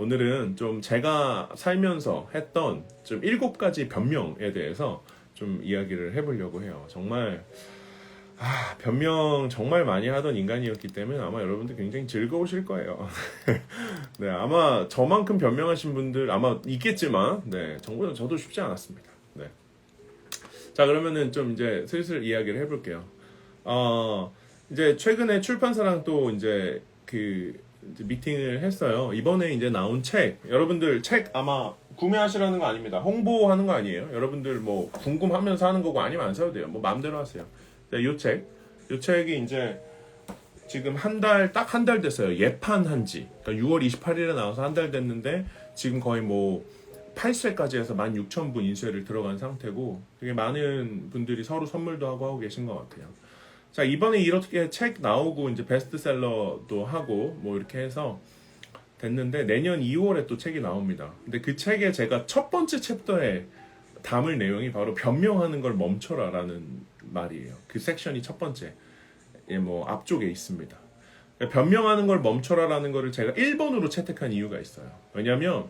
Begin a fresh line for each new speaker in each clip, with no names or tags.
오늘은 좀 제가 살면서 했던 좀 7가지 변명에 대해서 좀 이야기를 해보려고 해요. 정말 변명 정말 많이 하던 인간이었기 때문에 아마 여러분들 굉장히 즐거우실 거예요. 네, 아마 저만큼 변명하신 분들 아마 있겠지만, 네, 정말 저도 쉽지 않았습니다. 네. 자, 그러면은 좀 이제 슬슬 이야기를 해볼게요. 이제 최근에 출판사랑 또 이제 이제 미팅을 했어요. 이번에 이제 나온 책, 여러분들 책 아마 구매하시라는 거 아닙니다. 홍보하는 거 아니에요. 여러분들 뭐 궁금하면서 하는 거고 아니면 안 사도 돼요. 뭐 마음대로 하세요. 이 책이 이제 지금 딱 한 달 됐어요. 예판한 지. 그러니까 6월 28일에 나와서 한 달 됐는데 지금 거의 뭐 8쇄까지 해서 16,000부 인쇄를 들어간 상태고 되게 많은 분들이 서로 선물도 하고 계신 것 같아요. 자, 이번에 이렇게 책 나오고 이제 베스트셀러도 하고 뭐 이렇게 해서 됐는데 내년 2월에 또 책이 나옵니다. 근데 그 책에 제가 첫 번째 챕터에 담을 내용이 바로 변명하는 걸 멈춰라라는 말이에요. 그 섹션이 첫 번째 뭐 앞쪽에 있습니다. 변명하는 걸 멈춰라라는 거를 제가 1번으로 채택한 이유가 있어요. 왜냐면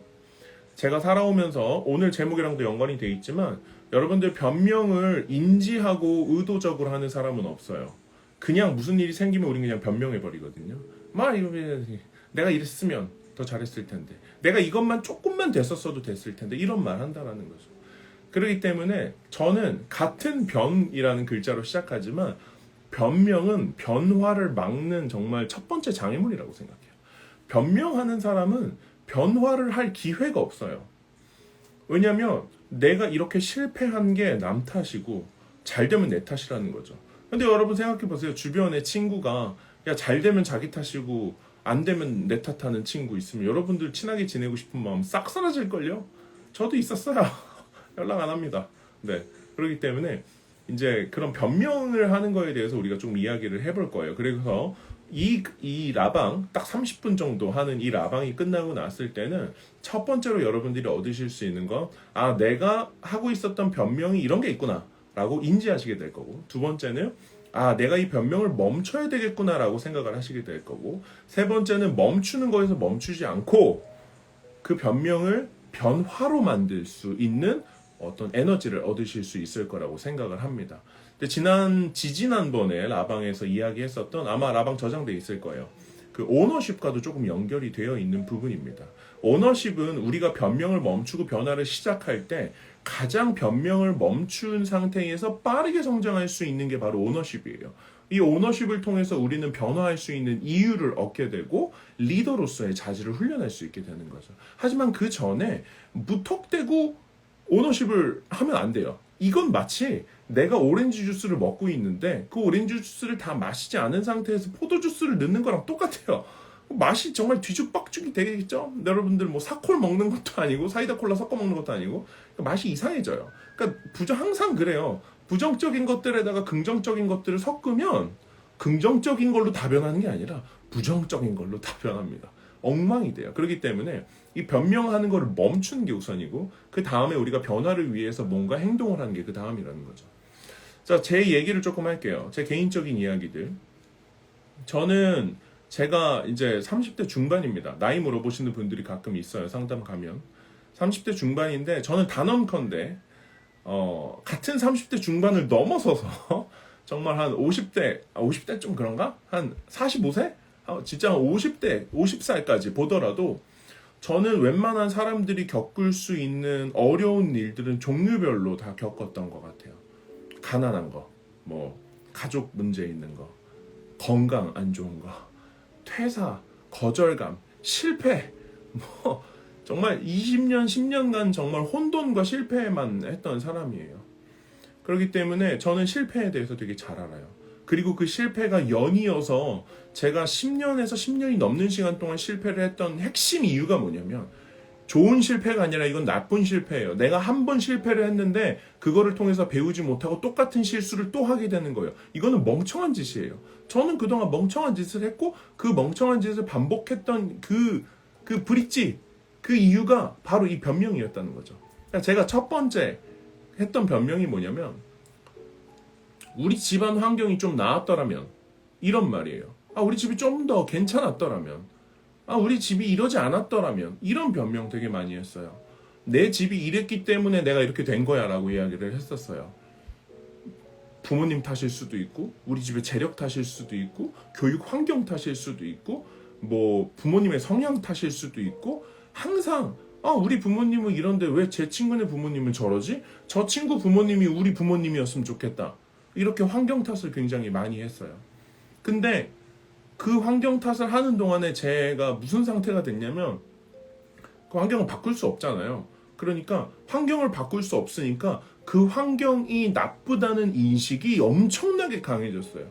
제가 살아오면서 오늘 제목이랑도 연관이 돼 있지만 여러분들 변명을 인지하고 의도적으로 하는 사람은 없어요. 그냥 무슨 일이 생기면 우린 그냥 변명해 버리거든요. 내가 이랬으면 더 잘했을 텐데, 내가 이것만 조금만 됐었어도 됐을 텐데, 이런 말 한다라는 거죠. 그렇기 때문에 저는 같은 변이라는 글자로 시작하지만 변명은 변화를 막는 정말 첫 번째 장애물이라고 생각해요. 변명하는 사람은 변화를 할 기회가 없어요. 왜냐면 내가 이렇게 실패한 게 남 탓이고 잘 되면 내 탓이라는 거죠. 근데 여러분 생각해 보세요. 주변에 친구가 야, 잘 되면 자기 탓이고 안 되면 내 탓하는 친구 있으면 여러분들 친하게 지내고 싶은 마음 싹 사라질걸요? 저도 있었어요. 연락 안 합니다. 네. 그렇기 때문에 이제 그런 변명을 하는 거에 대해서 우리가 좀 이야기를 해볼 거예요. 그래서 이 라방 딱 30분 정도 하는 이 라방이 끝나고 났을 때는 첫 번째로 여러분들이 얻으실 수 있는 건 내가 하고 있었던 변명이 이런 게 있구나 라고 인지하시게 될 거고, 두 번째는 내가 이 변명을 멈춰야 되겠구나 라고 생각을 하시게 될 거고, 세 번째는 멈추는 거에서 멈추지 않고 그 변명을 변화로 만들 수 있는 어떤 에너지를 얻으실 수 있을 거라고 생각을 합니다. 근데 지지난번에 라방에서 이야기했었던, 아마 라방 저장돼 있을 거예요. 그 오너십과도 조금 연결이 되어 있는 부분입니다. 오너십은 우리가 변명을 멈추고 변화를 시작할 때 가장 변명을 멈춘 상태에서 빠르게 성장할 수 있는 게 바로 오너십이에요. 이 오너십을 통해서 우리는 변화할 수 있는 이유를 얻게 되고 리더로서의 자질을 훈련할 수 있게 되는 거죠. 하지만 그 전에 무턱대고 오너십을 하면 안 돼요. 이건 마치 내가 오렌지 주스를 먹고 있는데 그 오렌지 주스를 다 마시지 않은 상태에서 포도 주스를 넣는 거랑 똑같아요. 맛이 정말 뒤죽박죽이 되겠죠? 여러분들 뭐 사콜 먹는 것도 아니고 사이다 콜라 섞어 먹는 것도 아니고 맛이 이상해져요. 그러니까 항상 그래요. 부정적인 것들에다가 긍정적인 것들을 섞으면 긍정적인 걸로 다 변하는 게 아니라 부정적인 걸로 다 변합니다. 엉망이 돼요. 그렇기 때문에 이 변명하는 거를 멈추는 게 우선이고, 그 다음에 우리가 변화를 위해서 뭔가 행동을 하는 게 그 다음이라는 거죠. 자, 제 얘기를 조금 할게요. 제 개인적인 이야기들. 저는 제가 이제 30대 중반입니다. 나이 물어보시는 분들이 가끔 있어요. 상담 가면. 30대 중반인데 저는 단언컨대 같은 30대 중반을 넘어서서 정말 한 50대 좀 그런가? 한 45세? 진짜 한 50살까지 보더라도 저는 웬만한 사람들이 겪을 수 있는 어려운 일들은 종류별로 다 겪었던 것 같아요. 가난한 거, 뭐 가족 문제 있는 거, 건강 안 좋은 거, 퇴사, 거절감, 실패, 뭐 정말 20년, 10년간 정말 혼돈과 실패만 했던 사람이에요. 그렇기 때문에 저는 실패에 대해서 되게 잘 알아요. 그리고 그 실패가 연이어서 제가 10년에서 10년이 넘는 시간 동안 실패를 했던 핵심 이유가 뭐냐면 좋은 실패가 아니라 이건 나쁜 실패예요. 내가 한 번 실패를 했는데 그거를 통해서 배우지 못하고 똑같은 실수를 또 하게 되는 거예요. 이거는 멍청한 짓이에요. 저는 그동안 멍청한 짓을 했고 그 멍청한 짓을 반복했던 그 브릿지, 그 이유가 바로 이 변명이었다는 거죠. 그러니까 제가 첫 번째 했던 변명이 뭐냐면 우리 집안 환경이 좀 나았더라면, 이런 말이에요. 우리 집이 좀 더 괜찮았더라면 우리 집이 이러지 않았더라면, 이런 변명 되게 많이 했어요. 내 집이 이랬기 때문에 내가 이렇게 된 거야 라고 이야기를 했었어요. 부모님 탓일 수도 있고, 우리 집의 재력 탓일 수도 있고, 교육 환경 탓일 수도 있고, 뭐 부모님의 성향 탓일 수도 있고, 항상 우리 부모님은 이런데 왜 제 친구네 부모님은 저러지? 저 친구 부모님이 우리 부모님이었으면 좋겠다. 이렇게 환경 탓을 굉장히 많이 했어요. 근데 그 환경 탓을 하는 동안에 제가 무슨 상태가 됐냐면, 그 환경을 바꿀 수 없잖아요. 그러니까 환경을 바꿀 수 없으니까 그 환경이 나쁘다는 인식이 엄청나게 강해졌어요.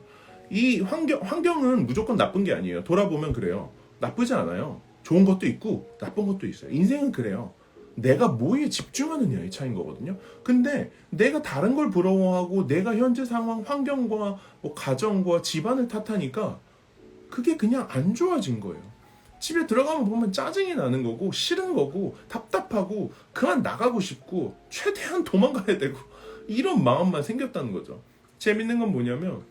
이 환경은 무조건 나쁜 게 아니에요. 돌아보면 그래요. 나쁘지 않아요. 좋은 것도 있고 나쁜 것도 있어요. 인생은 그래요. 내가 뭐에 집중하느냐의 차이인 거거든요. 근데 내가 다른 걸 부러워하고 내가 현재 상황, 환경과 뭐 가정과 집안을 탓하니까 그게 그냥 안 좋아진 거예요. 집에 들어가면 보면 짜증이 나는 거고 싫은 거고 답답하고 그만 나가고 싶고 최대한 도망가야 되고 이런 마음만 생겼다는 거죠. 재밌는 건 뭐냐면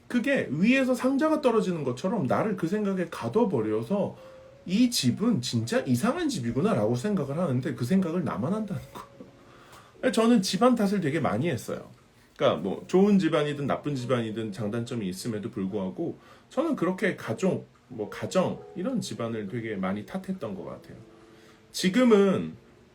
그게 위에서 상자가 떨어지는 것처럼 나를 그 생각에 가둬버려서 이 집은 진짜 이상한 집이구나 라고 생각을 하는데 그 생각을 나만 한다는 거예요. 저는 집안 탓을 되게 많이 했어요. 그러니까 뭐 좋은 집안이든 나쁜 집안이든 장단점이 있음에도 불구하고 저는 그렇게 가정 이런 집안을 되게 많이 탓했던 것 같아요. 지금은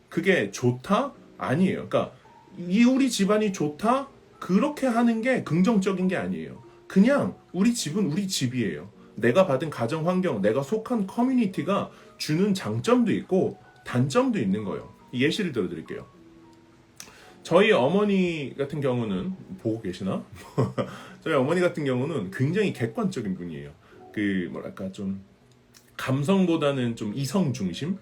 그게 좋다? 아니에요. 그러니까 우리 집안이 좋다? 그렇게 하는 게 긍정적인 게 아니에요. 그냥 우리 집은 우리 집이에요. 내가 받은 가정 환경, 내가 속한 커뮤니티가 주는 장점도 있고 단점도 있는 거예요. 예시를 들어드릴게요. 저희 어머니 같은 경우는 보고 계시나? 저희 어머니 같은 경우는 굉장히 객관적인 분이에요. 뭐랄까 좀 감성보다는 좀 이성 중심.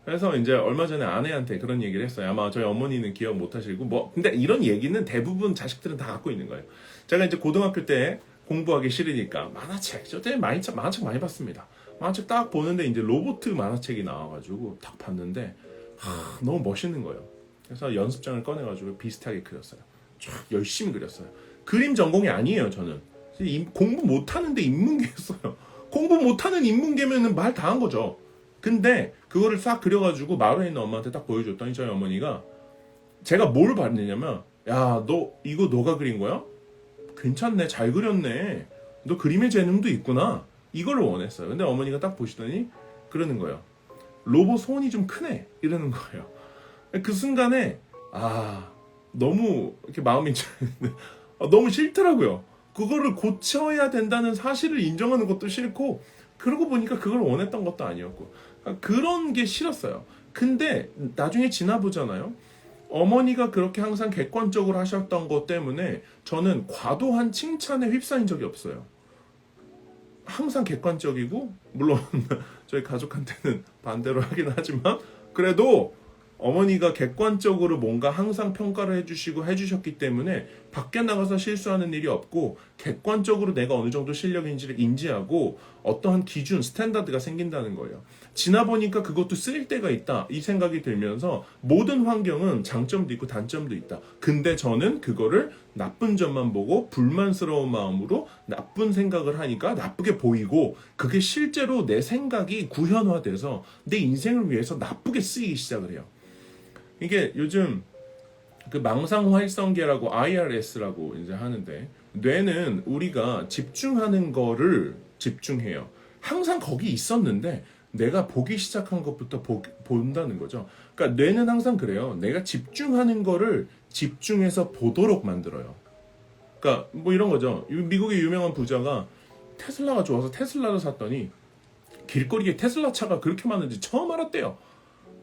그래서 이제 얼마 전에 아내한테 그런 얘기를 했어요. 아마 저희 어머니는 기억 못 하시고 근데 이런 얘기는 대부분 자식들은 다 갖고 있는 거예요. 제가 이제 고등학교 때 공부하기 싫으니까 만화책, 저 때 만화책 많이 봤습니다. 만화책 딱 보는데 이제 로보트 만화책이 나와가지고 딱 봤는데 너무 멋있는 거예요. 그래서 연습장을 꺼내가지고 비슷하게 그렸어요. 쫙 열심히 그렸어요. 그림 전공이 아니에요, 저는. 공부 못하는데 인문계였어요. 공부 못하는 인문계면은 말 다 한 거죠. 근데 그거를 싹 그려가지고 마을에 있는 엄마한테 딱 보여줬더니 저희 어머니가 제가 뭘 봤느냐면 야, 너 이거 너가 그린 거야? 괜찮네, 잘 그렸네. 너 그림의 재능도 있구나. 이걸 원했어요. 근데 어머니가 딱 보시더니 그러는 거예요. 로봇 손이 좀 크네. 이러는 거예요. 그 순간에 너무 이렇게 마음이 너무 싫더라고요. 그거를 고쳐야 된다는 사실을 인정하는 것도 싫고 그러고 보니까 그걸 원했던 것도 아니었고 그런 게 싫었어요. 근데 나중에 지나보잖아요. 어머니가 그렇게 항상 객관적으로 하셨던 것 때문에 저는 과도한 칭찬에 휩싸인 적이 없어요. 항상 객관적이고 물론 저희 가족한테는 반대로 하긴 하지만 그래도 어머니가 객관적으로 뭔가 항상 평가를 해주셨기 때문에 밖에 나가서 실수하는 일이 없고 객관적으로 내가 어느 정도 실력인지를 인지하고 어떠한 기준, 스탠다드가 생긴다는 거예요. 지나보니까 그것도 쓰일 때가 있다 이 생각이 들면서 모든 환경은 장점도 있고 단점도 있다. 근데 저는 그거를 나쁜 점만 보고 불만스러운 마음으로 나쁜 생각을 하니까 나쁘게 보이고 그게 실제로 내 생각이 구현화돼서 내 인생을 위해서 나쁘게 쓰이기 시작을 해요. 이게 요즘 그 망상 활성계라고 IRS라고 이제 하는데 뇌는 우리가 집중하는 거를 집중해요. 항상 거기 있었는데 내가 보기 시작한 것부터 본다는 거죠. 그러니까 뇌는 항상 그래요. 내가 집중하는 거를 집중해서 보도록 만들어요. 그러니까 뭐 이런 거죠. 미국의 유명한 부자가 테슬라가 좋아서 테슬라를 샀더니 길거리에 테슬라 차가 그렇게 많은지 처음 알았대요.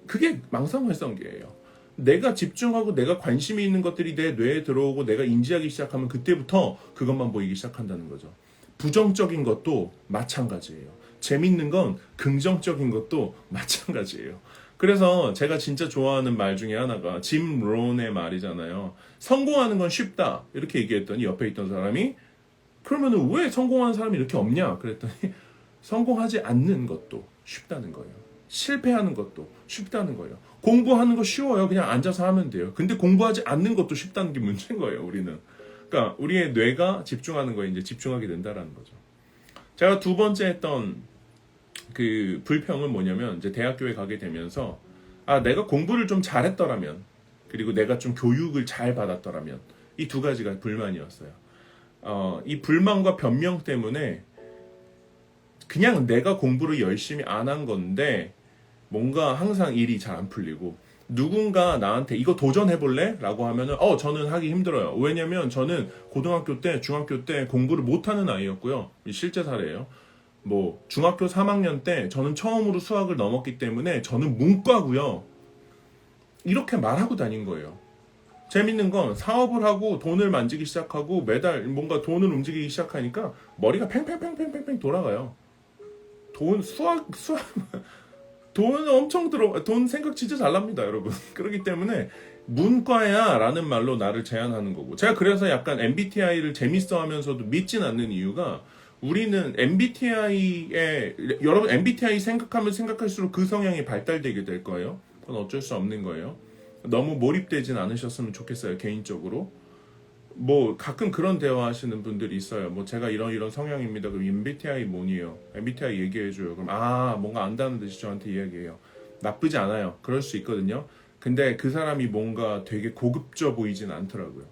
그게 망상 활성계예요. 내가 집중하고 내가 관심이 있는 것들이 내 뇌에 들어오고 내가 인지하기 시작하면 그때부터 그것만 보이기 시작한다는 거죠. 부정적인 것도 마찬가지예요. 재밌는 건 긍정적인 것도 마찬가지예요. 그래서 제가 진짜 좋아하는 말 중에 하나가 짐 론의 말이잖아요. 성공하는 건 쉽다 이렇게 얘기했더니 옆에 있던 사람이 그러면은 왜 성공하는 사람이 이렇게 없냐 그랬더니 성공하지 않는 것도 쉽다는 거예요. 실패하는 것도 쉽다는 거예요. 공부하는 거 쉬워요. 그냥 앉아서 하면 돼요. 근데 공부하지 않는 것도 쉽다는 게 문제인 거예요, 우리는. 그러니까 우리의 뇌가 집중하는 거에 이제 집중하게 된다라는 거죠. 제가 두 번째 했던 그 불평은 뭐냐면 이제 대학교에 가게 되면서 내가 공부를 좀 잘했더라면 그리고 내가 좀 교육을 잘 받았더라면 이 두 가지가 불만이었어요. 이 불만과 변명 때문에 그냥 내가 공부를 열심히 안 한 건데 뭔가 항상 일이 잘 안 풀리고 누군가 나한테 이거 도전해볼래? 라고 하면은 저는 하기 힘들어요. 왜냐면 저는 고등학교 때 중학교 때 공부를 못하는 아이였고요. 실제 사례예요. 뭐 중학교 3학년 때 저는 처음으로 수학을 넘었기 때문에 저는 문과고요. 이렇게 말하고 다닌 거예요. 재밌는 건 사업을 하고 돈을 만지기 시작하고 매달 뭔가 돈을 움직이기 시작하니까 머리가 팽팽팽팽팽팽 돌아가요. 수학 돈 엄청 돈 생각 진짜 잘 납니다, 여러분. 그렇기 때문에 문과야 라는 말로 나를 제한하는 거고. 제가 그래서 약간 MBTI를 재밌어 하면서도 믿진 않는 이유가 우리는 여러분 MBTI 생각하면 생각할수록 그 성향이 발달되게 될 거예요. 그건 어쩔 수 없는 거예요. 너무 몰입되진 않으셨으면 좋겠어요, 개인적으로. 뭐 가끔 그런 대화 하시는 분들이 있어요. 뭐 제가 이런 성향입니다. 그럼 MBTI 뭐니요? MBTI 얘기해줘요. 그럼 뭔가 안다는 듯이 저한테 이야기해요. 나쁘지 않아요. 그럴 수 있거든요. 근데 그 사람이 뭔가 되게 고급져 보이진 않더라고요.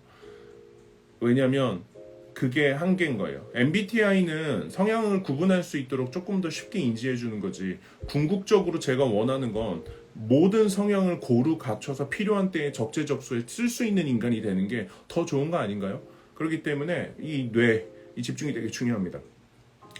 왜냐면 그게 한계인 거예요. MBTI는 성향을 구분할 수 있도록 조금 더 쉽게 인지해 주는 거지. 궁극적으로 제가 원하는 건 모든 성향을 고루 갖춰서 필요한 때에 적재적소에 쓸 수 있는 인간이 되는 게 더 좋은 거 아닌가요? 그렇기 때문에 이 집중이 되게 중요합니다.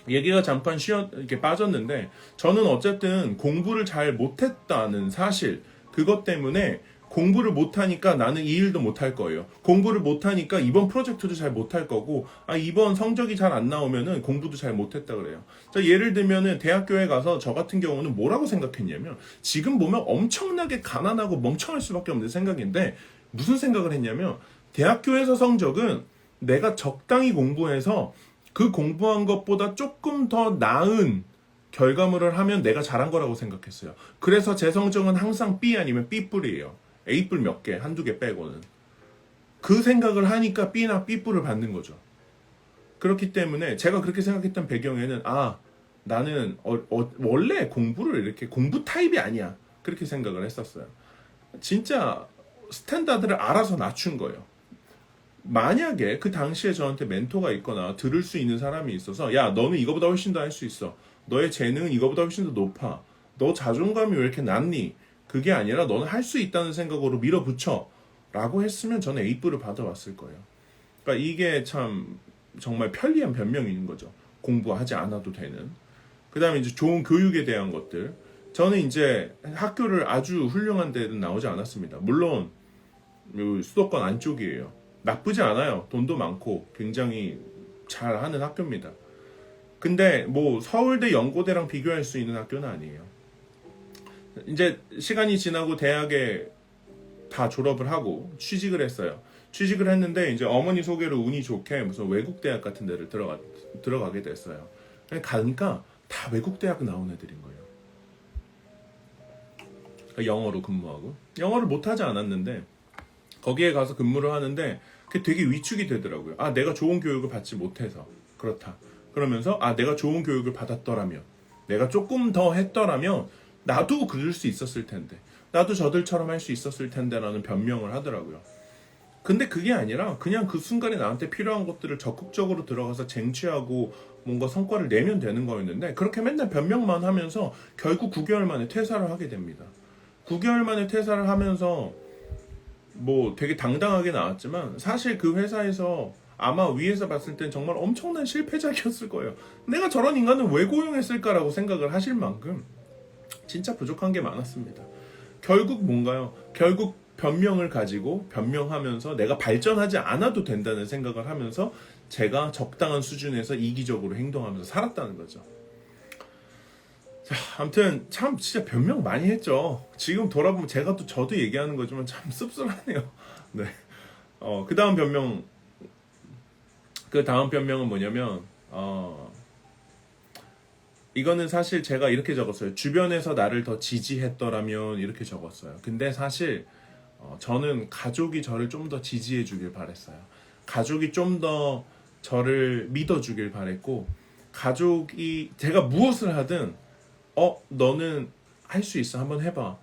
얘기가 잠깐 이렇게 빠졌는데 저는 어쨌든 공부를 잘 못했다는 사실 그것 때문에 공부를 못하니까 나는 이 일도 못할 거예요. 공부를 못하니까 이번 프로젝트도 잘 못할 거고 이번 성적이 잘 안 나오면은 공부도 잘 못했다 그래요. 자, 예를 들면은 대학교에 가서 저 같은 경우는 뭐라고 생각했냐면 지금 보면 엄청나게 가난하고 멍청할 수밖에 없는 생각인데 무슨 생각을 했냐면 대학교에서 성적은 내가 적당히 공부해서 그 공부한 것보다 조금 더 나은 결과물을 하면 내가 잘한 거라고 생각했어요. 그래서 제 성적은 항상 B 아니면 B뿔이에요. A뿔 몇 개, 한두 개 빼고는. 그 생각을 하니까 B나 B뿔을 받는 거죠. 그렇기 때문에 제가 그렇게 생각했던 배경에는 나는 원래 공부를 이렇게 공부 타입이 아니야. 그렇게 생각을 했었어요. 진짜 스탠다드를 알아서 낮춘 거예요. 만약에 그 당시에 저한테 멘토가 있거나 들을 수 있는 사람이 있어서 야, 너는 이거보다 훨씬 더 할 수 있어. 너의 재능은 이거보다 훨씬 더 높아. 너 자존감이 왜 이렇게 낮니? 그게 아니라 너는 할 수 있다는 생각으로 밀어붙여 라고 했으면 저는 A뿔을 받아왔을 거예요. 그러니까 이게 참 정말 편리한 변명인 거죠. 공부하지 않아도 되는. 그 다음에 이제 좋은 교육에 대한 것들. 저는 이제 학교를 아주 훌륭한 데는 나오지 않았습니다. 물론 수도권 안쪽이에요. 나쁘지 않아요. 돈도 많고 굉장히 잘하는 학교입니다. 근데 뭐 서울대, 연고대랑 비교할 수 있는 학교는 아니에요. 이제 시간이 지나고 대학에 다 졸업을 하고 취직을 했어요. 취직을 했는데 이제 어머니 소개로 운이 좋게 무슨 외국 대학 같은 데를 들어가게 됐어요. 가니까 다 외국 대학 나온 애들인 거예요. 그러니까 영어로 근무하고 영어를 못하지 않았는데 거기에 가서 근무를 하는데 그게 되게 위축이 되더라고요. 내가 좋은 교육을 받지 못해서 그렇다. 그러면서 내가 좋은 교육을 받았더라면 내가 조금 더 했더라면 나도 그럴 수 있었을 텐데 나도 저들처럼 할 수 있었을 텐데 라는 변명을 하더라고요. 근데 그게 아니라 그냥 그 순간에 나한테 필요한 것들을 적극적으로 들어가서 쟁취하고 뭔가 성과를 내면 되는 거였는데 그렇게 맨날 변명만 하면서 결국 9개월 만에 퇴사를 하게 됩니다. 9개월 만에 퇴사를 하면서 뭐 되게 당당하게 나왔지만 사실 그 회사에서 아마 위에서 봤을 땐 정말 엄청난 실패작이었을 거예요. 내가 저런 인간을 왜 고용했을까라고 생각을 하실 만큼 진짜 부족한 게 많았습니다. 결국 뭔가요? 결국 변명을 가지고 변명하면서 내가 발전하지 않아도 된다는 생각을 하면서 제가 적당한 수준에서 이기적으로 행동하면서 살았다는 거죠. 자, 아무튼 참 진짜 변명 많이 했죠. 지금 돌아보면 제가 또 저도 얘기하는 거지만 참 씁쓸하네요. 네. 그 다음 변명은 뭐냐면 이거는 사실 제가 이렇게 적었어요. 주변에서 나를 더 지지했더라면 이렇게 적었어요. 근데 사실 저는 가족이 저를 좀 더 지지해 주길 바랬어요. 가족이 좀 더 저를 믿어 주길 바랬고 가족이 제가 무엇을 하든 너는 할 수 있어. 한번 해봐.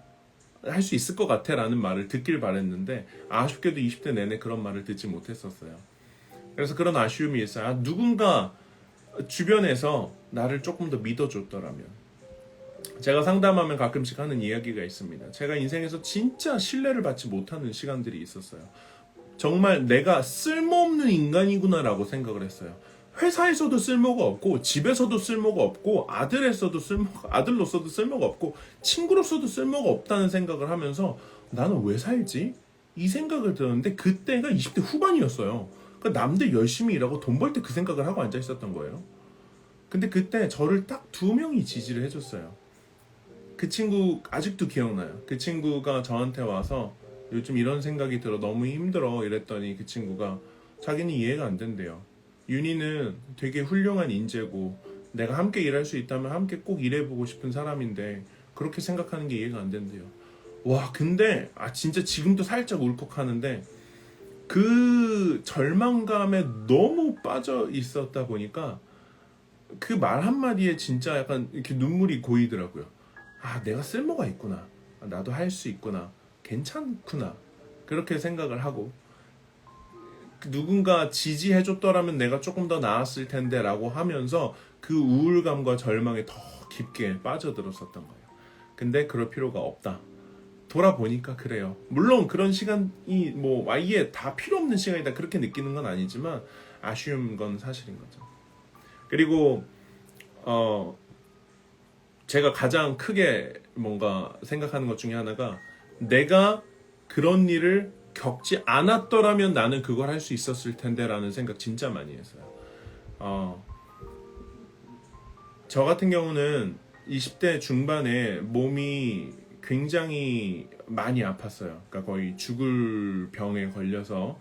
할 수 있을 것 같아 라는 말을 듣길 바랬는데 아쉽게도 20대 내내 그런 말을 듣지 못했었어요. 그래서 그런 아쉬움이 있어요. 누군가 주변에서 나를 조금 더 믿어줬더라면. 제가 상담하면 가끔씩 하는 이야기가 있습니다. 제가 인생에서 진짜 신뢰를 받지 못하는 시간들이 있었어요. 정말 내가 쓸모없는 인간이구나라고 생각을 했어요. 회사에서도 쓸모가 없고 집에서도 쓸모가 없고 아들로서도 쓸모가 없고 친구로서도 쓸모가 없다는 생각을 하면서 나는 왜 살지? 이 생각을 들었는데 그때가 20대 후반이었어요. 그러니까 남들 열심히 일하고 돈 벌 때 그 생각을 하고 앉아 있었던 거예요. 근데 그때 저를 딱 2명이 지지를 해줬어요. 그 친구 아직도 기억나요. 그 친구가 저한테 와서 요즘 이런 생각이 들어 너무 힘들어 이랬더니 그 친구가 자기는 이해가 안 된대요. 윤희는 되게 훌륭한 인재고 내가 함께 일할 수 있다면 함께 꼭 일해보고 싶은 사람인데 그렇게 생각하는 게 이해가 안 된대요. 와 근데 진짜 지금도 살짝 울컥하는데 그 절망감에 너무 빠져 있었다 보니까 그 말 한마디에 진짜 약간 이렇게 눈물이 고이더라고요. 내가 쓸모가 있구나. 나도 할 수 있구나. 괜찮구나. 그렇게 생각을 하고 누군가 지지해줬더라면 내가 조금 더 나았을 텐데 라고 하면서 그 우울감과 절망에 더 깊게 빠져들었었던 거예요. 근데 그럴 필요가 없다. 돌아보니까 그래요. 물론 그런 시간이 뭐 아예 다 필요 없는 시간이다 그렇게 느끼는 건 아니지만 아쉬운 건 사실인 거죠. 그리고 제가 가장 크게 뭔가 생각하는 것 중에 하나가 내가 그런 일을 겪지 않았더라면 나는 그걸 할 수 있었을 텐데 라는 생각 진짜 많이 했어요. 저 같은 경우는 20대 중반에 몸이 굉장히 많이 아팠어요. 그러니까 거의 죽을 병에 걸려서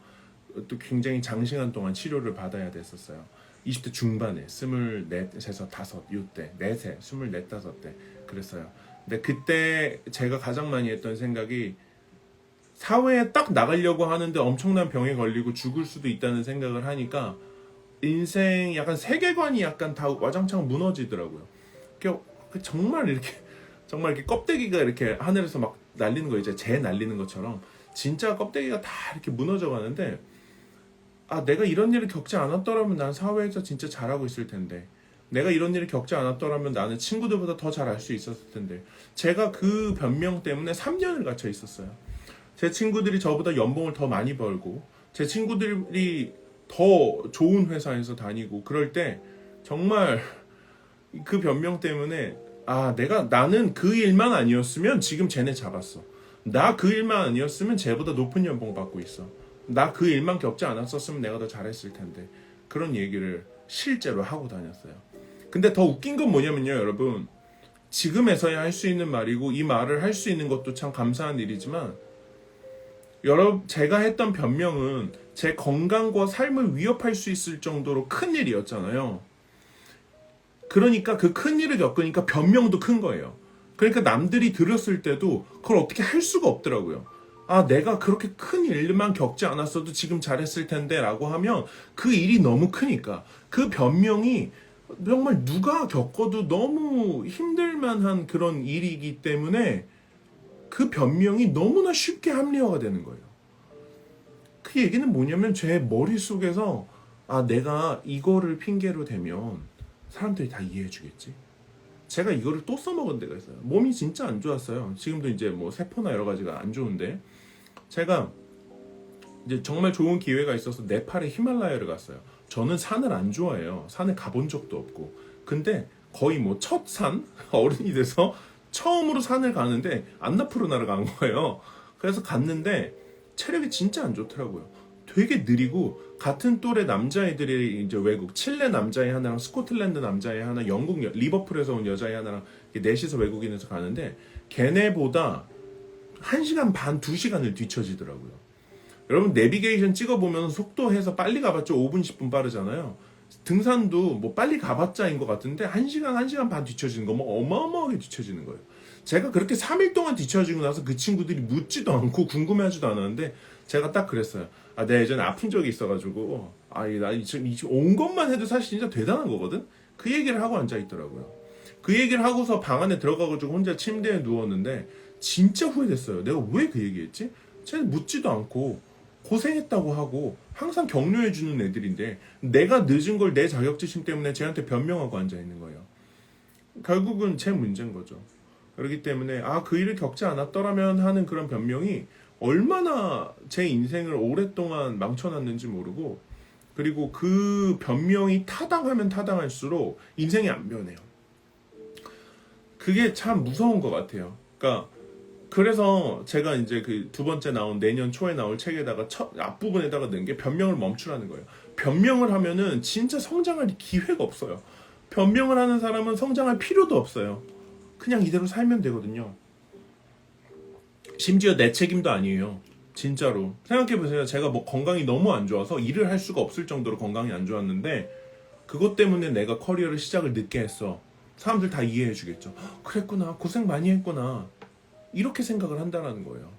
또 굉장히 장시간 동안 치료를 받아야 됐었어요. 20대 중반에 24에서 5 요때 4세 24, 5때 그랬어요. 근데 그때 제가 가장 많이 했던 생각이 사회에 딱 나가려고 하는데 엄청난 병에 걸리고 죽을 수도 있다는 생각을 하니까 인생 약간 세계관이 약간 다 와장창 무너지더라고요. 정말 이렇게 껍데기가 이렇게 하늘에서 막 날리는 거 이제 재 날리는 것처럼 진짜 껍데기가 다 이렇게 무너져 가는데 내가 이런 일을 겪지 않았더라면 난 사회에서 진짜 잘하고 있을 텐데 내가 이런 일을 겪지 않았더라면 나는 친구들보다 더 잘 알 수 있었을 텐데 제가 그 변명 때문에 3년을 갇혀 있었어요. 제 친구들이 저보다 연봉을 더 많이 벌고 제 친구들이 더 좋은 회사에서 다니고 그럴 때 정말 그 변명 때문에 나는 그 일만 아니었으면 지금 쟤네 잡았어. 나 그 일만 아니었으면 쟤보다 높은 연봉 받고 있어. 나 그 일만 겪지 않았었으면 내가 더 잘했을 텐데 그런 얘기를 실제로 하고 다녔어요. 근데 더 웃긴 건 뭐냐면요 여러분, 지금에서야 할 수 있는 말이고 이 말을 할 수 있는 것도 참 감사한 일이지만 제가 했던 변명은 제 건강과 삶을 위협할 수 있을 정도로 큰 일이었잖아요. 그러니까 그 큰 일을 겪으니까 변명도 큰 거예요. 그러니까 남들이 들었을 때도 그걸 어떻게 할 수가 없더라고요. 내가 그렇게 큰 일만 겪지 않았어도 지금 잘했을 텐데 라고 하면 그 일이 너무 크니까 그 변명이 정말 누가 겪어도 너무 힘들만한 그런 일이기 때문에 그 변명이 너무나 쉽게 합리화가 되는 거예요. 그 얘기는 뭐냐면 제 머릿속에서 내가 이거를 핑계로 대면 사람들이 다 이해해 주겠지. 제가 이거를 또 써먹은 데가 있어요. 몸이 진짜 안 좋았어요. 지금도 이제 뭐 세포나 여러 가지가 안 좋은데 제가 이제 정말 좋은 기회가 있어서 네팔의 히말라야를 갔어요. 저는 산을 안 좋아해요. 산에 가본 적도 없고. 근데 거의 뭐 첫 산 어른이 돼서 처음으로 산을 가는데 안나푸르나를 간 거예요. 그래서 갔는데 체력이 진짜 안 좋더라고요. 되게 느리고 같은 또래 남자애들이 이제 외국 칠레 남자애 하나랑 스코틀랜드 남자애 하나, 영국 리버풀에서 온 여자애 하나랑 넷이서 외국인에서 가는데 걔네보다 1시간 반, 2시간을 뒤처지더라고요. 여러분 내비게이션 찍어보면 속도해서 빨리 가봤자 5분, 10분 빠르잖아요. 등산도 뭐 빨리 가봤자인 것 같은데 1시간 반 뒤처지는 거 뭐 어마어마하게 뒤처지는 거예요. 제가 그렇게 3일 동안 뒤처지고 나서 그 친구들이 묻지도 않고 궁금해하지도 않았는데 제가 딱 그랬어요. 내가 예전에 아픈 적이 있어가지고 나 지금 온 것만 해도 사실 진짜 대단한 거거든. 그 얘기를 하고 앉아 있더라고요. 그 얘기를 하고서 방 안에 들어가가지고 혼자 침대에 누웠는데 진짜 후회됐어요. 내가 왜 그 얘기했지? 쟤는 묻지도 않고 고생했다고 하고 항상 격려해주는 애들인데 내가 늦은 걸 내 자격지심 때문에 쟤한테 변명하고 앉아있는 거예요. 결국은 제 문제인 거죠. 그렇기 때문에 그 일을 겪지 않았더라면 하는 그런 변명이 얼마나 제 인생을 오랫동안 망쳐놨는지 모르고, 그리고 그 변명이 타당하면 타당할수록 인생이 안 변해요. 그게 참 무서운 것 같아요. 그러니까 그래서 제가 이제 그 두 번째 나온 내년 초에 나올 책에다가 첫 앞부분에다가 넣은 게 변명을 멈추라는 거예요. 변명을 하면은 진짜 성장할 기회가 없어요. 변명을 하는 사람은 성장할 필요도 없어요. 그냥 이대로 살면 되거든요. 심지어 내 책임도 아니에요. 진짜로. 생각해보세요. 제가 뭐 건강이 너무 안 좋아서 일을 할 수가 없을 정도로 건강이 안 좋았는데 그것 때문에 내가 커리어를 시작을 늦게 했어. 사람들 다 이해해 주겠죠. 그랬구나. 고생 많이 했구나. 이렇게 생각을 한다는 거예요.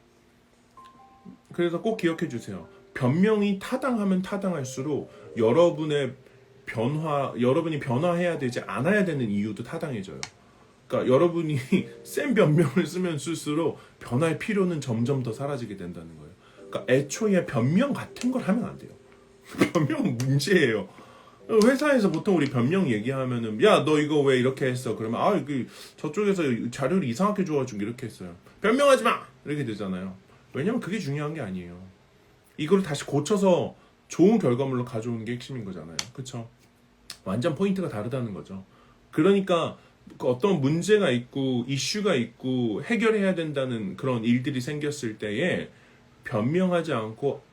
그래서 꼭 기억해 주세요. 변명이 타당하면 타당할수록 여러분이 변화해야 되지 않아야 되는 이유도 타당해져요. 그러니까 여러분이 센 변명을 쓰면 쓸수록 변할 필요는 점점 더 사라지게 된다는 거예요. 그러니까 애초에 변명 같은 걸 하면 안 돼요. 변명은 문제예요. 회사에서 보통 우리 변명 얘기하면은 야 너 이거 왜 이렇게 했어? 그러면 저쪽에서 자료를 이상하게 줘가지고 이렇게 했어요. 변명하지 마! 이렇게 되잖아요. 왜냐면 그게 중요한 게 아니에요. 이걸 다시 고쳐서 좋은 결과물로 가져오는 게 핵심인 거잖아요. 그쵸? 완전 포인트가 다르다는 거죠. 그러니까 어떤 문제가 있고 이슈가 있고 해결해야 된다는 그런 일들이 생겼을 때에 변명하지 않고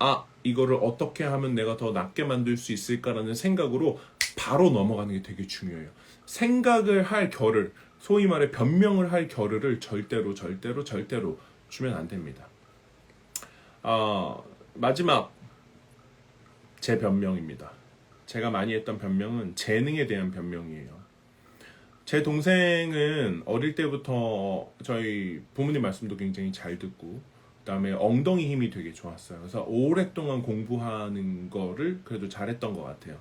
이거를 어떻게 하면 내가 더 낫게 만들 수 있을까라는 생각으로 바로 넘어가는 게 되게 중요해요. 생각을 할 겨를, 소위 말해 변명을 할 겨를을 절대로 주면 안 됩니다. 마지막 제 변명입니다. 제가 많이 했던 변명은 재능에 대한 변명이에요. 제 동생은 어릴 때부터 저희 부모님 말씀도 굉장히 잘 듣고 그다음에 엉덩이 힘이 되게 좋았어요. 그래서 오랫동안 공부하는 거를 그래도 잘했던 것 같아요.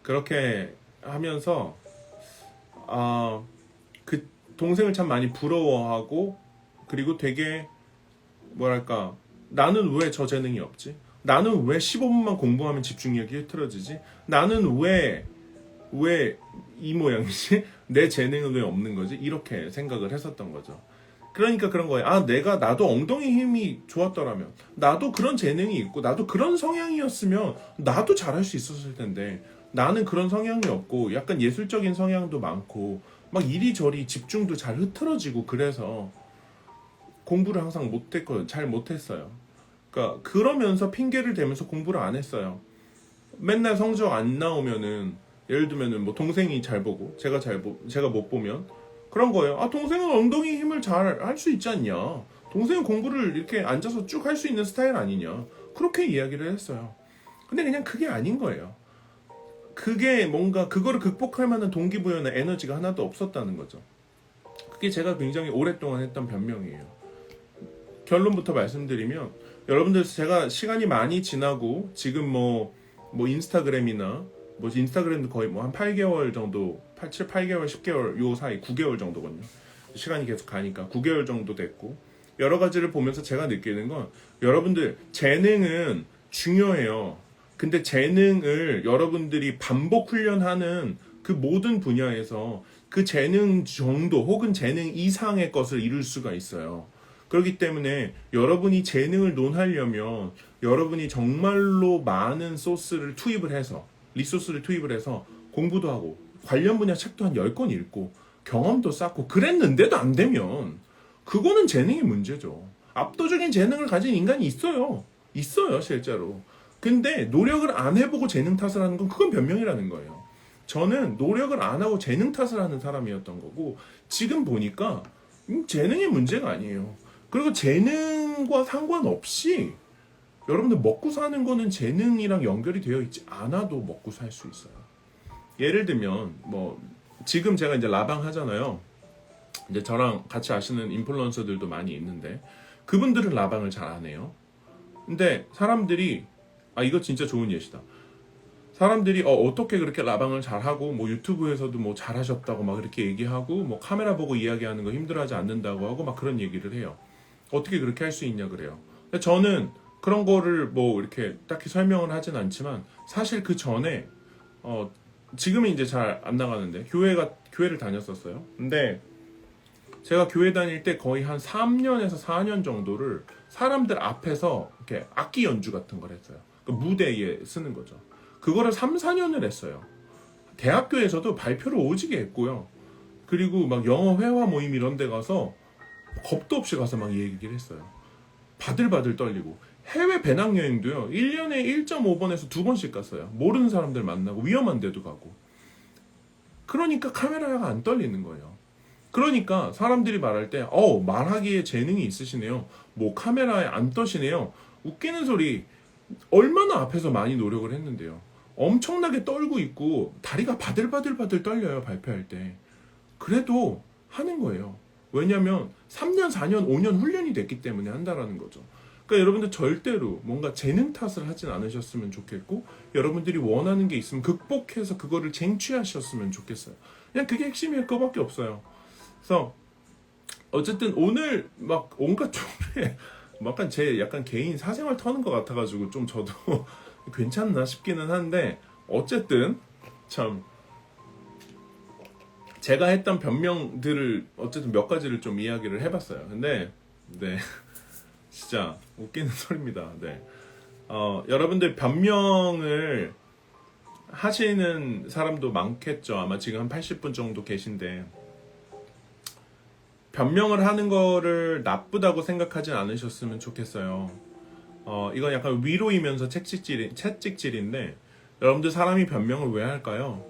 그렇게 하면서 그 동생을 참 많이 부러워하고, 그리고 되게 뭐랄까, 나는 왜 저 재능이 없지? 나는 왜 15분만 공부하면 집중력이 흐트러지지? 나는 왜 이 모양이지? 내 재능은 왜 없는 거지? 이렇게 생각을 했었던 거죠. 그러니까 그런 거예요. 나도 엉덩이 힘이 좋았더라면, 나도 그런 재능이 있고, 나도 그런 성향이었으면, 나도 잘할 수 있었을 텐데, 나는 그런 성향이 없고, 약간 예술적인 성향도 많고, 막 이리저리 집중도 잘 흐트러지고, 그래서 공부를 항상 잘 못했어요. 그러니까, 그러면서 핑계를 대면서 공부를 안 했어요. 맨날 성적 안 나오면은, 예를 들면은 뭐 동생이 잘 보고, 제가 못 보면, 그런 거예요. 동생은 엉덩이 힘을 잘 할 수 있지 않냐? 동생은 공부를 이렇게 앉아서 쭉 할 수 있는 스타일 아니냐? 그렇게 이야기를 했어요. 근데 그냥 그게 아닌 거예요. 그게 뭔가 그거를 극복할 만한 동기부여나 에너지가 하나도 없었다는 거죠. 그게 제가 굉장히 오랫동안 했던 변명이에요. 결론부터 말씀드리면, 여러분들 제가 시간이 많이 지나고 지금 뭐 인스타그램이나 인스타그램도 거의 한 8개월 정도, 8개월, 10개월 요 사이 9개월 정도거든요. 시간이 계속 가니까 9개월 정도 됐고, 여러 가지를 보면서 제가 느끼는 건, 여러분들 재능은 중요해요. 근데 재능을 여러분들이 반복 훈련하는 그 모든 분야에서 그 재능 정도 혹은 재능 이상의 것을 이룰 수가 있어요. 그렇기 때문에 여러분이 재능을 논하려면 여러분이 정말로 많은 리소스를 투입을 해서 공부도 하고 관련 분야 책도 한 10권 읽고 경험도 쌓고 그랬는데도 안 되면 그거는 재능의 문제죠. 압도적인 재능을 가진 인간이 있어요. 실제로. 근데 노력을 안 해보고 재능 탓을 하는 건 그건 변명이라는 거예요. 저는 노력을 안 하고 재능 탓을 하는 사람이었던 거고, 지금 보니까 재능의 문제가 아니에요. 그리고 재능과 상관없이 여러분들 먹고 사는 거는 재능이랑 연결이 되어 있지 않아도 먹고 살 수 있어요. 예를 들면 지금 제가 이제 라방 하잖아요. 이제 저랑 같이 아시는 인플루언서들도 많이 있는데 그분들은 라방을 잘 안 해요. 근데 사람들이 이거 진짜 좋은 예시다. 사람들이 어떻게 그렇게 라방을 잘하고 뭐 유튜브에서도 뭐 잘하셨다고 막 이렇게 얘기하고 뭐 카메라 보고 이야기하는 거 힘들어하지 않는다고 하고 막 그런 얘기를 해요. 어떻게 그렇게 할 수 있냐 그래요. 근데 저는 그런 거를 뭐 이렇게 딱히 설명을 하진 않지만 사실 그 전에 지금은 이제 잘 안 나가는데 교회를 다녔었어요. 근데 제가 교회 다닐 때 거의 한 3년에서 4년 정도를 사람들 앞에서 이렇게 악기 연주 같은 걸 했어요. 그 무대에 쓰는 거죠. 그거를 3, 4년을 했어요. 대학교에서도 발표를 오지게 했고요. 그리고 막 영어 회화 모임 이런 데 가서 겁도 없이 가서 막 얘기를 했어요. 바들바들 떨리고. 해외 배낭여행도요. 1년에 1.5번에서 2번씩 갔어요. 모르는 사람들 만나고 위험한 데도 가고. 그러니까 카메라가 안 떨리는 거예요. 그러니까 사람들이 말할 때 말하기에 재능이 있으시네요. 뭐 카메라에 안 떠시네요. 웃기는 소리. 얼마나 앞에서 많이 노력을 했는데요. 엄청나게 떨고 있고 다리가 바들바들 떨려요. 발표할 때. 그래도 하는 거예요. 왜냐면 3년, 4년, 5년 훈련이 됐기 때문에 한다라는 거죠. 그러니까 여러분들 절대로 뭔가 재능 탓을 하진 않으셨으면 좋겠고 여러분들이 원하는 게 있으면 극복해서 그거를 쟁취하셨으면 좋겠어요. 그냥 그게 핵심일 거밖에 없어요. 그래서 어쨌든 오늘 막 온갖 종류의 약간 제 약간 개인 사생활 터는 것 같아가지고 좀 저도 괜찮나 싶기는 한데 어쨌든 참 제가 했던 변명들을 어쨌든 몇 가지를 좀 이야기를 해봤어요. 근데 네 진짜 웃기는 소리입니다. 네 여러분들 변명을 하시는 사람도 많겠죠. 아마 지금 한 80분 정도 계신데 변명을 하는 거를 나쁘다고 생각하진 않으셨으면 좋겠어요. 이건 약간 위로이면서 채찍질인데 여러분들 사람이 변명을 왜 할까요?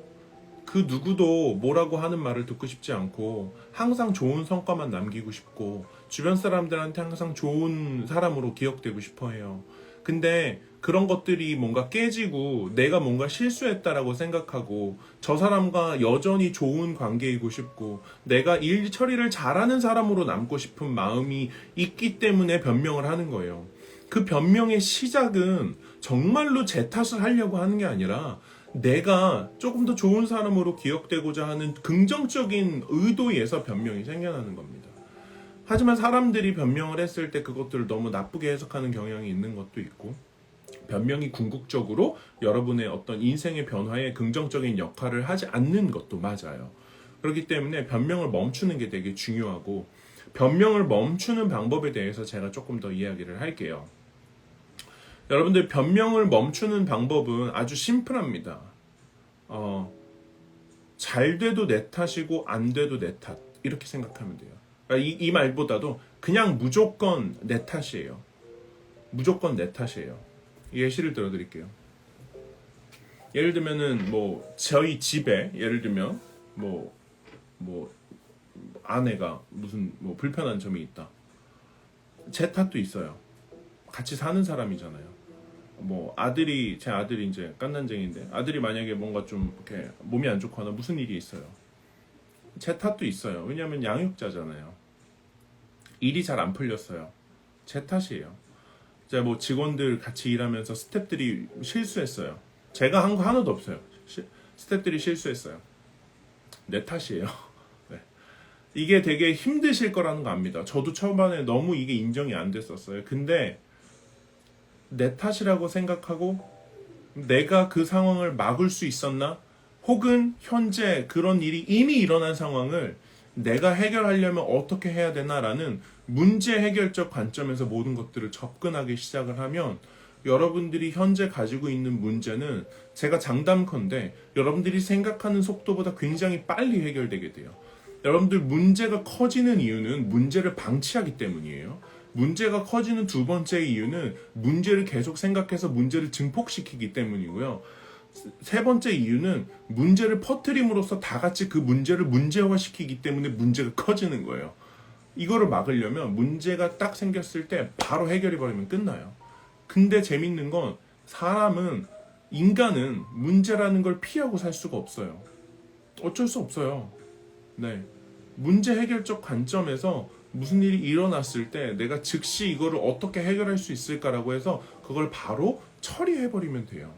그 누구도 뭐라고 하는 말을 듣고 싶지 않고 항상 좋은 성과만 남기고 싶고 주변 사람들한테 항상 좋은 사람으로 기억되고 싶어 해요. 근데 그런 것들이 뭔가 깨지고 내가 뭔가 실수했다라고 생각하고 저 사람과 여전히 좋은 관계이고 싶고 내가 일 처리를 잘하는 사람으로 남고 싶은 마음이 있기 때문에 변명을 하는 거예요. 그 변명의 시작은 정말로 제 탓을 하려고 하는 게 아니라 내가 조금 더 좋은 사람으로 기억되고자 하는 긍정적인 의도에서 변명이 생겨나는 겁니다. 하지만 사람들이 변명을 했을 때 그것들을 너무 나쁘게 해석하는 경향이 있는 것도 있고 변명이 궁극적으로 여러분의 어떤 인생의 변화에 긍정적인 역할을 하지 않는 것도 맞아요. 그렇기 때문에 변명을 멈추는 게 되게 중요하고 변명을 멈추는 방법에 대해서 제가 조금 더 이야기를 할게요. 여러분들 변명을 멈추는 방법은 아주 심플합니다. 잘 돼도 내 탓이고 안 돼도 내 탓 이렇게 생각하면 돼요. 그러니까 이 말보다도 그냥 무조건 내 탓이에요. 무조건 내 탓이에요. 예시를 들어드릴게요. 예를 들면은 뭐 저희 집에 예를 들면 뭐 아내가 무슨 뭐 불편한 점이 있다. 제 탓도 있어요. 같이 사는 사람이잖아요. 뭐 제 아들이 이제 깐난쟁이인데 아들이 만약에 뭔가 좀 이렇게 몸이 안 좋거나 무슨 일이 있어요. 제 탓도 있어요. 왜냐하면 양육자잖아요. 일이 잘 안 풀렸어요. 제 탓이에요. 자, 뭐 직원들 같이 일하면서 스태프들이 실수했어요. 제가 한 거 하나도 없어요. 스태프들이 실수했어요. 내 탓이에요. 네. 이게 되게 힘드실 거라는 거 압니다. 저도 초반에 너무 이게 인정이 안 됐었어요. 근데 내 탓이라고 생각하고 내가 그 상황을 막을 수 있었나? 혹은 현재 그런 일이 이미 일어난 상황을 내가 해결하려면 어떻게 해야 되나라는 문제 해결적 관점에서 모든 것들을 접근하기 시작을 하면 여러분들이 현재 가지고 있는 문제는 제가 장담컨대 여러분들이 생각하는 속도보다 굉장히 빨리 해결되게 돼요. 여러분들 문제가 커지는 이유는 문제를 방치하기 때문이에요. 문제가 커지는 두 번째 이유는 문제를 계속 생각해서 문제를 증폭시키기 때문이고요. 세 번째 이유는 문제를 퍼뜨림으로써 다 같이 그 문제를 문제화시키기 때문에 문제가 커지는 거예요. 이거를 막으려면 문제가 딱 생겼을 때 바로 해결해버리면 끝나요. 근데 재밌는 건 인간은 문제라는 걸 피하고 살 수가 없어요. 어쩔 수 없어요. 네. 문제 해결적 관점에서 무슨 일이 일어났을 때 내가 즉시 이거를 어떻게 해결할 수 있을까라고 해서 그걸 바로 처리해버리면 돼요.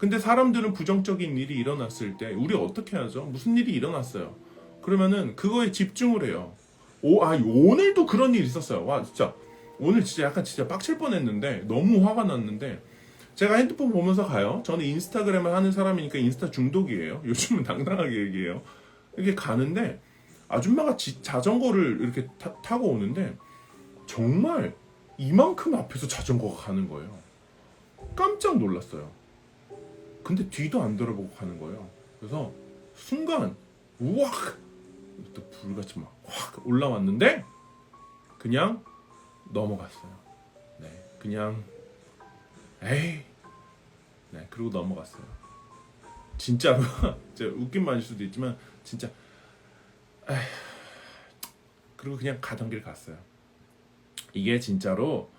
근데 사람들은 부정적인 일이 일어났을 때 우리 어떻게 하죠? 무슨 일이 일어났어요. 그러면은 그거에 집중을 해요. 오늘도 그런 일이 있었어요. 와, 진짜 오늘 진짜 약간 진짜 빡칠 뻔했는데 너무 화가 났는데 제가 핸드폰 보면서 가요. 저는 인스타그램을 하는 사람이니까 인스타 중독이에요. 요즘은 당당하게 얘기해요. 이렇게 가는데 아줌마가 자전거를 이렇게 타고 오는데 정말 이만큼 앞에서 자전거가 가는 거예요. 깜짝 놀랐어요. 근데 뒤도 안 돌아보고 가는 거예요. 그래서 순간 우악 또 불같이 막 확 올라왔는데 그냥 넘어갔어요. 네, 그냥 에이, 네, 그리고 넘어갔어요. 진짜로 제가 웃긴 말일 수도 있지만 진짜 에이, 그리고 그냥 가던 길 갔어요. 이게 진짜로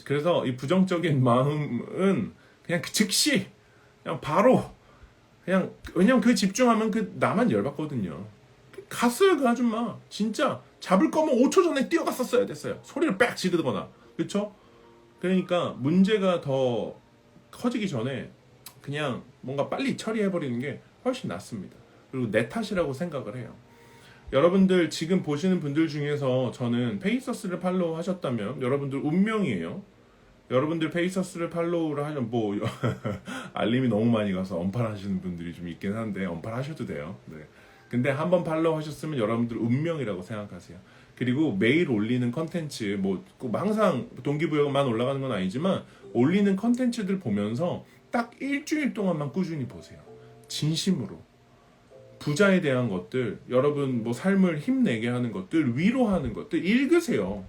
그래서 이 부정적인 마음은 그냥 즉시 그냥 바로 그냥 왜냐면 그 집중하면 그 나만 열받거든요. 갔어요 그 아줌마. 진짜 잡을 거면 5초 전에 뛰어갔었어야 됐어요. 소리를 빽 지르거나. 그렇죠? 그러니까 문제가 더 커지기 전에 그냥 뭔가 빨리 처리해버리는 게 훨씬 낫습니다. 그리고 내 탓이라고 생각을 해요. 여러분들 지금 보시는 분들 중에서 저는 페이서스를 팔로우 하셨다면 여러분들 운명이에요. 여러분들 페이서스를 팔로우를 하면 뭐 알림이 너무 많이 가서 언팔하시는 분들이 좀 있긴 한데 언팔하셔도 돼요. 네. 근데 한번 팔로우 하셨으면 여러분들 운명이라고 생각하세요. 그리고 매일 올리는 컨텐츠 뭐 항상 동기부여만 올라가는 건 아니지만 올리는 컨텐츠들 보면서 딱 일주일 동안만 꾸준히 보세요. 진심으로. 부자에 대한 것들, 여러분 뭐 삶을 힘내게 하는 것들, 위로하는 것들 읽으세요.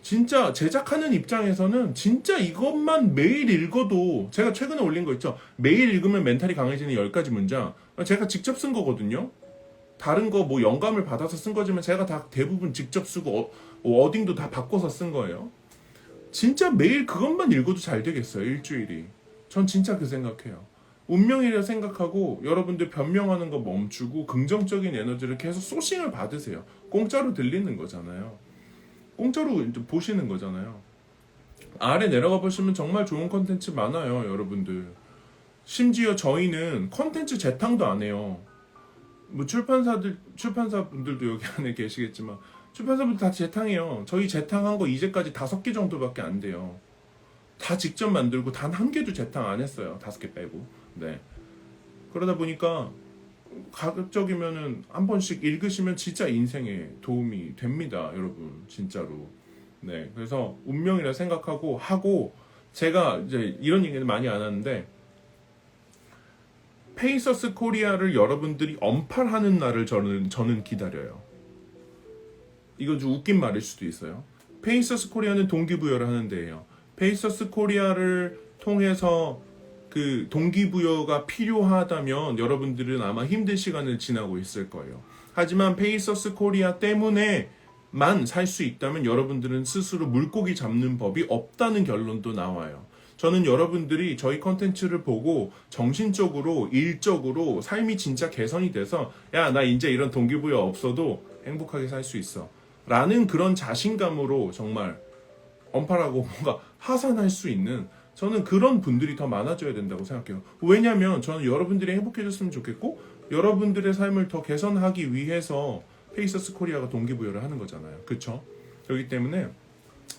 진짜 제작하는 입장에서는 진짜 이것만 매일 읽어도 제가 최근에 올린 거 있죠. 매일 읽으면 멘탈이 강해지는 10가지 문장. 제가 직접 쓴 거거든요. 다른 거 뭐 영감을 받아서 쓴 거지만 제가 다 대부분 직접 쓰고 워딩도 다 바꿔서 쓴 거예요. 진짜 매일 그것만 읽어도 잘 되겠어요. 일주일이. 전 진짜 그 생각해요. 운명이라 생각하고 여러분들 변명하는 거 멈추고 긍정적인 에너지를 계속 소싱을 받으세요. 공짜로 들리는 거잖아요. 공짜로 이제 보시는 거잖아요. 아래 내려가 보시면 정말 좋은 컨텐츠 많아요, 여러분들. 심지어 저희는 컨텐츠 재탕도 안 해요. 뭐 출판사분들도 여기 안에 계시겠지만 출판사분들 다 재탕해요. 저희 재탕한 거 이제까지 5개 정도밖에 안 돼요. 다 직접 만들고 단 한 개도 재탕 안 했어요. 5개 빼고. 네. 그러다 보니까 가급적이면은 한 번씩 읽으시면 진짜 인생에 도움이 됩니다, 여러분. 진짜로. 네. 그래서 운명이라 생각하고 하고 제가 이제 이런 얘기는 많이 안 하는데 페이서스 코리아를 여러분들이 언팔하는 날을 저는 기다려요. 이건 좀 웃긴 말일 수도 있어요. 페이서스 코리아는 동기부여를 하는 데예요. 페이서스 코리아를 통해서 그 동기부여가 필요하다면 여러분들은 아마 힘든 시간을 지나고 있을 거예요. 하지만 페이서스 코리아 때문에만 살 수 있다면 여러분들은 스스로 물고기 잡는 법이 없다는 결론도 나와요. 저는 여러분들이 저희 컨텐츠를 보고 정신적으로, 일적으로 삶이 진짜 개선이 돼서 야, 나 이제 이런 동기부여 없어도 행복하게 살 수 있어 라는 그런 자신감으로 정말 언팔하고 뭔가 하산할 수 있는 저는 그런 분들이 더 많아져야 된다고 생각해요. 왜냐하면 저는 여러분들이 행복해졌으면 좋겠고 여러분들의 삶을 더 개선하기 위해서 페이서스 코리아가 동기부여를 하는 거잖아요. 그렇죠? 그렇기 때문에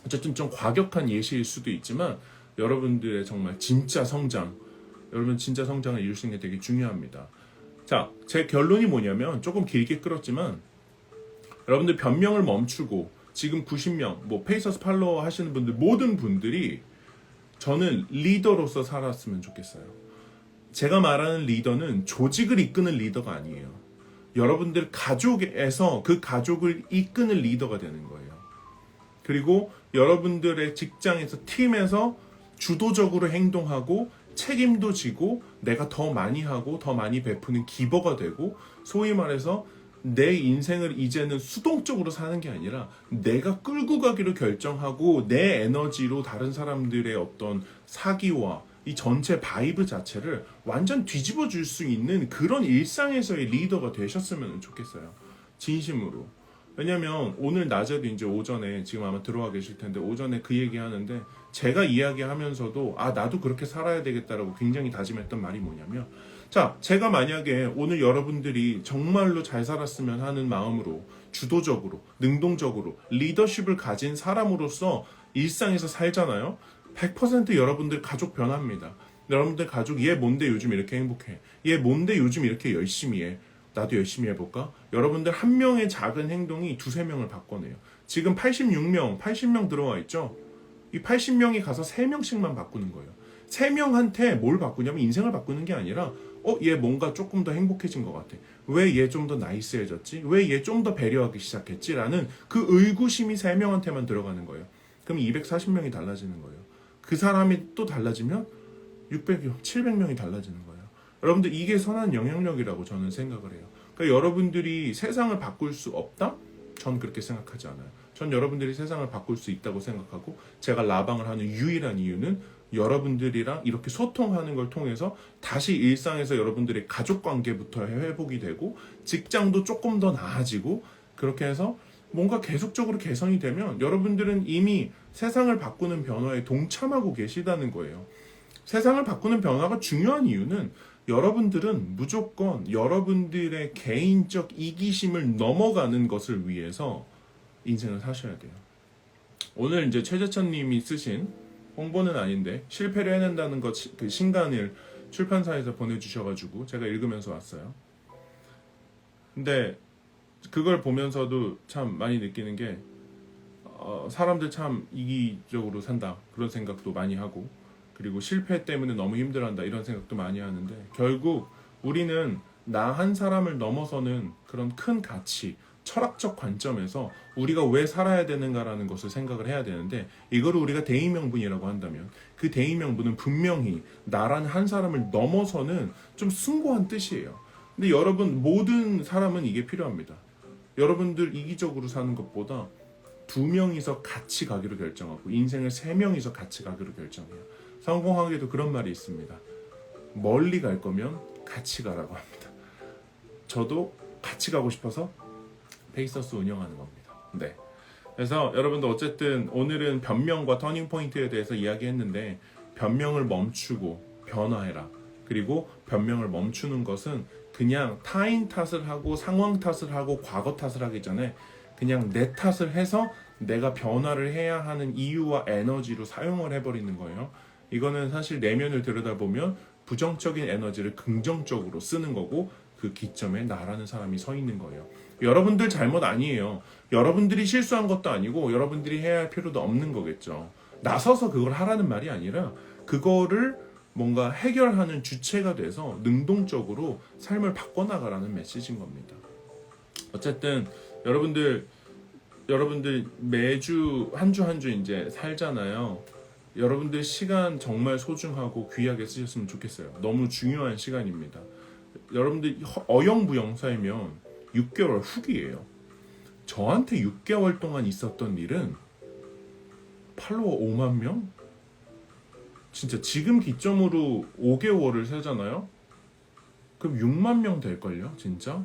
어쨌든 좀 과격한 예시일 수도 있지만 여러분들의 정말 진짜 성장, 여러분 진짜 성장을 이룰 수 있는 게 되게 중요합니다. 자, 제 결론이 뭐냐면 조금 길게 끌었지만 여러분들 변명을 멈추고 지금 90명 뭐 페이서스 팔로워 하시는 분들 모든 분들이 저는 리더로서 살았으면 좋겠어요. 제가 말하는 리더는 조직을 이끄는 리더가 아니에요. 여러분들 가족에서 그 가족을 이끄는 리더가 되는 거예요. 그리고 여러분들의 직장에서 팀에서 주도적으로 행동하고 책임도 지고 내가 더 많이 하고 더 많이 베푸는 기버가 되고 소위 말해서 내 인생을 이제는 수동적으로 사는 게 아니라 내가 끌고 가기로 결정하고 내 에너지로 다른 사람들의 어떤 사기와 이 전체 바이브 자체를 완전 뒤집어 줄 수 있는 그런 일상에서의 리더가 되셨으면 좋겠어요. 진심으로. 왜냐면 오늘 낮에도 이제 오전에 지금 아마 들어와 계실 텐데 오전에 그 얘기 하는데 제가 이야기하면서도 아 나도 그렇게 살아야 되겠다라고 굉장히 다짐했던 말이 뭐냐면 자 제가 만약에 오늘 여러분들이 정말로 잘 살았으면 하는 마음으로 주도적으로 능동적으로 리더십을 가진 사람으로서 일상에서 살잖아요. 100% 여러분들 가족 변합니다. 여러분들 가족 얘 뭔데 요즘 이렇게 행복해? 얘 뭔데 요즘 이렇게 열심히 해? 나도 열심히 해볼까? 여러분들 한 명의 작은 행동이 두세 명을 바꿔내요. 지금 86명, 80명 들어와 있죠? 이 80명이 가서 3명씩만 바꾸는 거예요. 3명한테 뭘 바꾸냐면 인생을 바꾸는 게 아니라 얘 뭔가 조금 더 행복해진 것 같아. 왜 얘 좀 더 나이스해졌지? 왜 얘 좀 더 배려하기 시작했지? 라는 그 의구심이 3명한테만 들어가는 거예요. 그럼 240명이 달라지는 거예요. 그 사람이 또 달라지면 600명, 700명이 달라지는 거예요. 여러분들 이게 선한 영향력이라고 저는 생각을 해요. 그러니까 여러분들이 세상을 바꿀 수 없다? 전 그렇게 생각하지 않아요. 전 여러분들이 세상을 바꿀 수 있다고 생각하고 제가 라방을 하는 유일한 이유는 여러분들이랑 이렇게 소통하는 걸 통해서 다시 일상에서 여러분들의 가족 관계부터 회복이 되고 직장도 조금 더 나아지고 그렇게 해서 뭔가 계속적으로 개선이 되면 여러분들은 이미 세상을 바꾸는 변화에 동참하고 계시다는 거예요. 세상을 바꾸는 변화가 중요한 이유는 여러분들은 무조건 여러분들의 개인적 이기심을 넘어가는 것을 위해서 인생을 사셔야 돼요. 오늘 이제 최재천 님이 쓰신 홍보는 아닌데 실패를 해낸다는 것 그 신간을 출판사에서 보내주셔가지고 제가 읽으면서 왔어요. 근데 그걸 보면서도 참 많이 느끼는 게 사람들 참 이기적으로 산다 그런 생각도 많이 하고 그리고 실패 때문에 너무 힘들어한다 이런 생각도 많이 하는데 결국 우리는 나 한 사람을 넘어서는 그런 큰 가치 철학적 관점에서 우리가 왜 살아야 되는가라는 것을 생각을 해야 되는데 이거를 우리가 대의명분이라고 한다면 그 대의명분은 분명히 나라는 한 사람을 넘어서는 좀 숭고한 뜻이에요. 근데 여러분 모든 사람은 이게 필요합니다. 여러분들 이기적으로 사는 것보다 2명이서 같이 가기로 결정하고 인생을 3명이서 같이 가기로 결정해요. 성공하게도 그런 말이 있습니다. 멀리 갈 거면 같이 가라고 합니다. 저도 같이 가고 싶어서 페이서스 운영하는 겁니다. 네. 그래서 여러분들 어쨌든 오늘은 변명과 터닝 포인트에 대해서 이야기했는데 변명을 멈추고 변화해라. 그리고 변명을 멈추는 것은 그냥 타인 탓을 하고 상황 탓을 하고 과거 탓을 하기 전에 그냥 내 탓을 해서 내가 변화를 해야 하는 이유와 에너지로 사용을 해버리는 거예요. 이거는 사실 내면을 들여다보면 부정적인 에너지를 긍정적으로 쓰는 거고 그 기점에 나라는 사람이 서 있는 거예요. 여러분들 잘못 아니에요. 여러분들이 실수한 것도 아니고 여러분들이 해야 할 필요도 없는 거겠죠. 나서서 그걸 하라는 말이 아니라 그거를 뭔가 해결하는 주체가 돼서 능동적으로 삶을 바꿔나가라는 메시지인 겁니다. 어쨌든 여러분들 매주 한 주 한 주 이제 살잖아요. 여러분들 시간 정말 소중하고 귀하게 쓰셨으면 좋겠어요. 너무 중요한 시간입니다. 여러분들 어영부영 살면 6개월 후기예요. 저한테 6개월 동안 있었던 일은 팔로워 5만 명? 진짜 지금 기점으로 5개월을 세잖아요? 그럼 6만 명 될걸요? 진짜?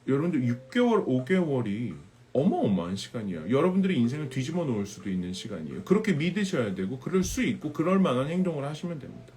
여러분들 6개월, 5개월이 어마어마한 시간이에요. 여러분들의 인생을 뒤집어 놓을 수도 있는 시간이에요. 그렇게 믿으셔야 되고 그럴 수 있고 그럴 만한 행동을 하시면 됩니다.